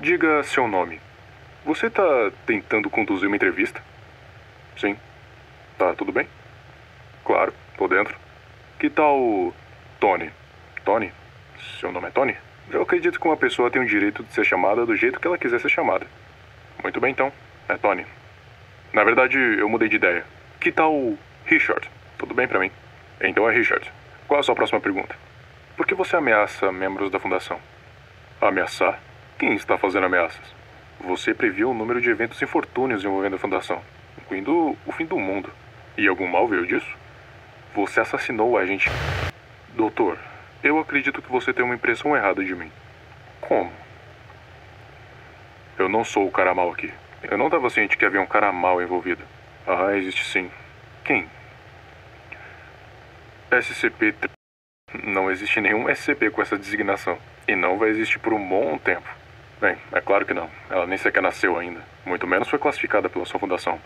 Diga seu nome. Você tá tentando conduzir uma entrevista? Sim. Tá tudo bem? Claro, tô dentro. Que tal Tony? Tony? Seu nome é Tony? Eu acredito que uma pessoa tem o direito de ser chamada do jeito que ela quiser ser chamada. Muito bem, então. É Tony. Na verdade, eu mudei de ideia. Que tal Richard? Tudo bem pra mim? Então é Richard. Qual é a sua próxima pergunta? Por que você ameaça membros da fundação? Ameaçar? Quem está fazendo ameaças? Você previu o número de eventos infortúnios envolvendo a fundação, incluindo o fim do mundo. E algum mal veio disso? Você assassinou o agente... Doutor, eu acredito que você tem uma impressão errada de mim. Como? Eu não sou o cara mal aqui. Eu não estava ciente que havia um cara mal envolvido. Ah, existe sim. Quem? SCP... Não existe nenhum SCP com essa designação. E não vai existir por um bom tempo. Bem, é claro que não. Ela nem sequer nasceu ainda. Muito menos foi classificada pela sua fundação.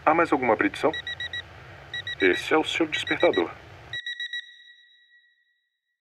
Há mais alguma predição? Esse é o seu despertador.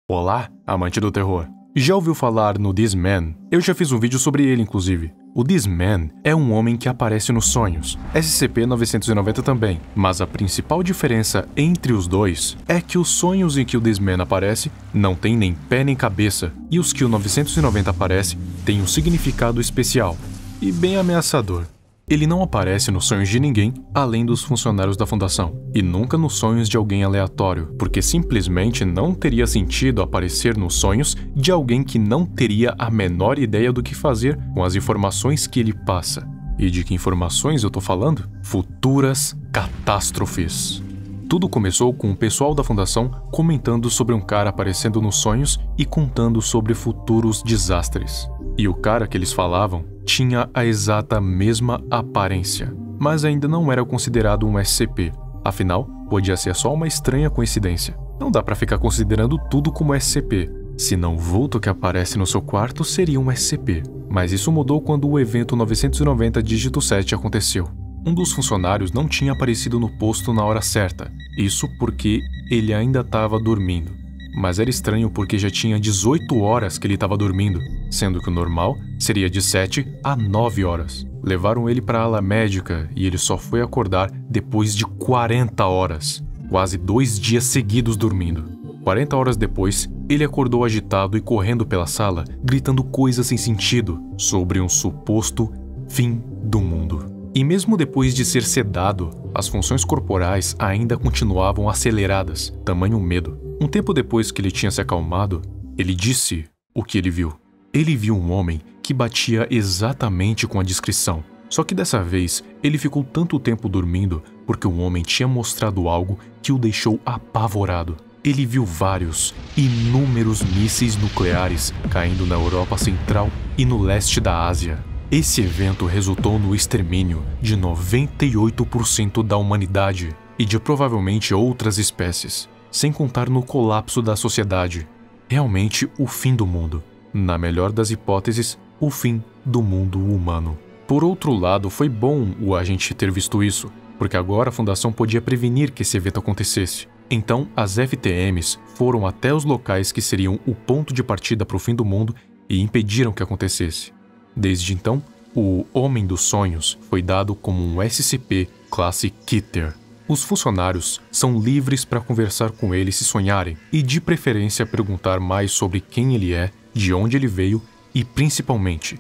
Olá, amante do terror. Já ouviu falar no This Man? Eu já fiz um vídeo sobre ele, inclusive. O This Man é um homem que aparece nos sonhos, SCP-990 também, mas a principal diferença entre os dois é que os sonhos em que o This Man aparece não tem nem pé nem cabeça, e os que o 990 aparece têm um significado especial e bem ameaçador. Ele não aparece nos sonhos de ninguém, além dos funcionários da fundação, e nunca nos sonhos de alguém aleatório, porque simplesmente não teria sentido aparecer nos sonhos de alguém que não teria a menor ideia do que fazer com as informações que ele passa. E de que informações eu tô falando? Futuras catástrofes. Tudo começou com o pessoal da fundação comentando sobre um cara aparecendo nos sonhos e contando sobre futuros desastres. E o cara que eles falavam tinha a exata mesma aparência, mas ainda não era considerado um SCP. Afinal, podia ser só uma estranha coincidência. Não dá pra ficar considerando tudo como SCP, senão o vulto que aparece no seu quarto seria um SCP. Mas isso mudou quando o evento 990 dígito 7 aconteceu. Um dos funcionários não tinha aparecido no posto na hora certa, isso porque ele ainda estava dormindo. Mas era estranho porque já tinha 18 horas que ele estava dormindo, sendo que o normal seria de 7 a 9 horas. Levaram ele para a ala médica e ele só foi acordar depois de 40 horas, quase 2 dias seguidos dormindo. 40 horas depois, ele acordou agitado e correndo pela sala, gritando coisas sem sentido sobre um suposto fim do mundo. E mesmo depois de ser sedado, as funções corporais ainda continuavam aceleradas, tamanho medo. Um tempo depois que ele tinha se acalmado, ele disse o que ele viu. Ele viu um homem que batia exatamente com a descrição. Só que dessa vez, ele ficou tanto tempo dormindo porque o homem tinha mostrado algo que o deixou apavorado. Ele viu inúmeros mísseis nucleares caindo na Europa Central e no leste da Ásia. Esse evento resultou no extermínio de 98% da humanidade e de provavelmente outras espécies, sem contar no colapso da sociedade. Realmente o fim do mundo. Na melhor das hipóteses, o fim do mundo humano. Por outro lado, foi bom o agente ter visto isso, porque agora a Fundação podia prevenir que esse evento acontecesse. Então, as FTMs foram até os locais que seriam o ponto de partida para o fim do mundo e impediram que acontecesse. Desde então, o Homem dos Sonhos foi dado como um SCP classe Keter. Os funcionários são livres para conversar com ele se sonharem e, de preferência, perguntar mais sobre quem ele é, de onde ele veio e, principalmente,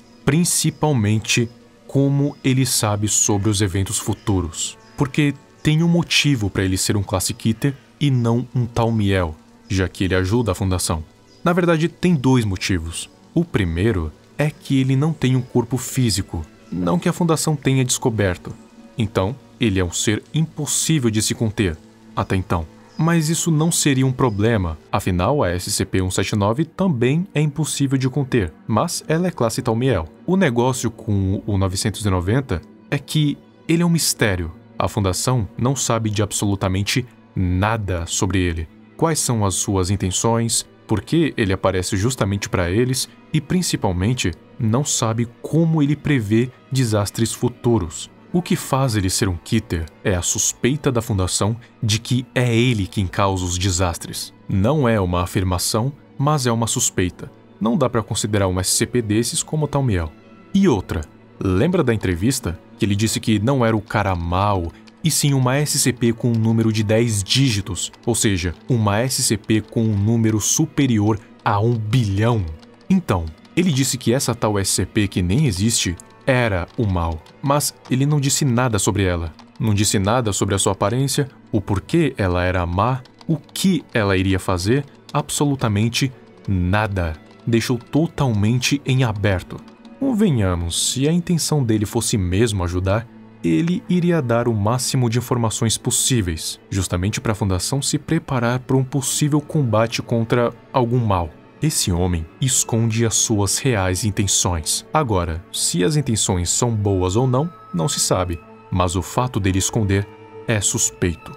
como ele sabe sobre os eventos futuros. Porque tem um motivo para ele ser um classe Keter e não um Talmiel, já que ele ajuda a Fundação. Na verdade, tem 2 motivos. O primeiro é que ele não tem um corpo físico, não que a Fundação tenha descoberto. Então, ele é um ser impossível de se conter, até então. Mas isso não seria um problema, afinal a SCP-179 também é impossível de conter, mas ela é classe Talmiel. O negócio com o 990 é que ele é um mistério. A Fundação não sabe de absolutamente nada sobre ele. Quais são as suas intenções, por que ele aparece justamente para eles e, principalmente, não sabe como ele prevê desastres futuros. O que faz ele ser um Keter é a suspeita da Fundação de que é ele quem causa os desastres. Não é uma afirmação, mas é uma suspeita. Não dá para considerar um SCP desses como Talmiel. E outra, lembra da entrevista que ele disse que não era o cara mau, e sim uma SCP com um número de 10 dígitos, ou seja, uma SCP com um número superior a 1 bilhão? Então, ele disse que essa tal SCP que nem existe era o mal, mas ele não disse nada sobre ela. Não disse nada sobre a sua aparência, o porquê ela era má, o que ela iria fazer, absolutamente nada. Deixou totalmente em aberto. Convenhamos, se a intenção dele fosse mesmo ajudar, ele iria dar o máximo de informações possíveis, justamente para a Fundação se preparar para um possível combate contra algum mal. Esse homem esconde as suas reais intenções. Agora, se as intenções são boas ou não, não se sabe, mas o fato dele esconder é suspeito.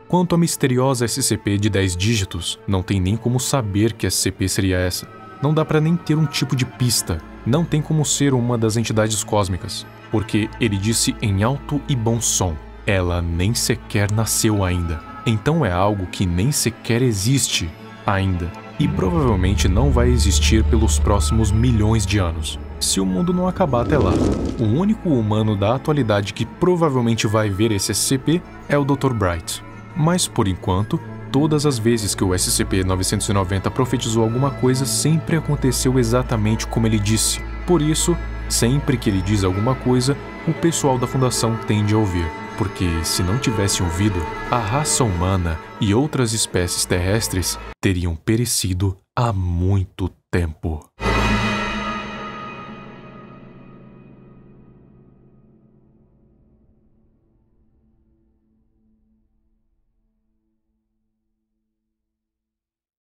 Quanto à misteriosa SCP de 10 dígitos, não tem nem como saber que SCP seria essa. Não dá para nem ter um tipo de pista, não tem como ser uma das entidades cósmicas, porque ele disse em alto e bom som, ela nem sequer nasceu ainda. Então é algo que nem sequer existe ainda, e provavelmente não vai existir pelos próximos milhões de anos, se o mundo não acabar até lá. O único humano da atualidade que provavelmente vai ver esse SCP é o Dr. Bright. Mas por enquanto, todas as vezes que o SCP-990 profetizou alguma coisa, sempre aconteceu exatamente como ele disse. Por isso, sempre que ele diz alguma coisa, o pessoal da Fundação tende a ouvir. Porque se não tivesse ouvido, a raça humana e outras espécies terrestres teriam perecido há muito tempo.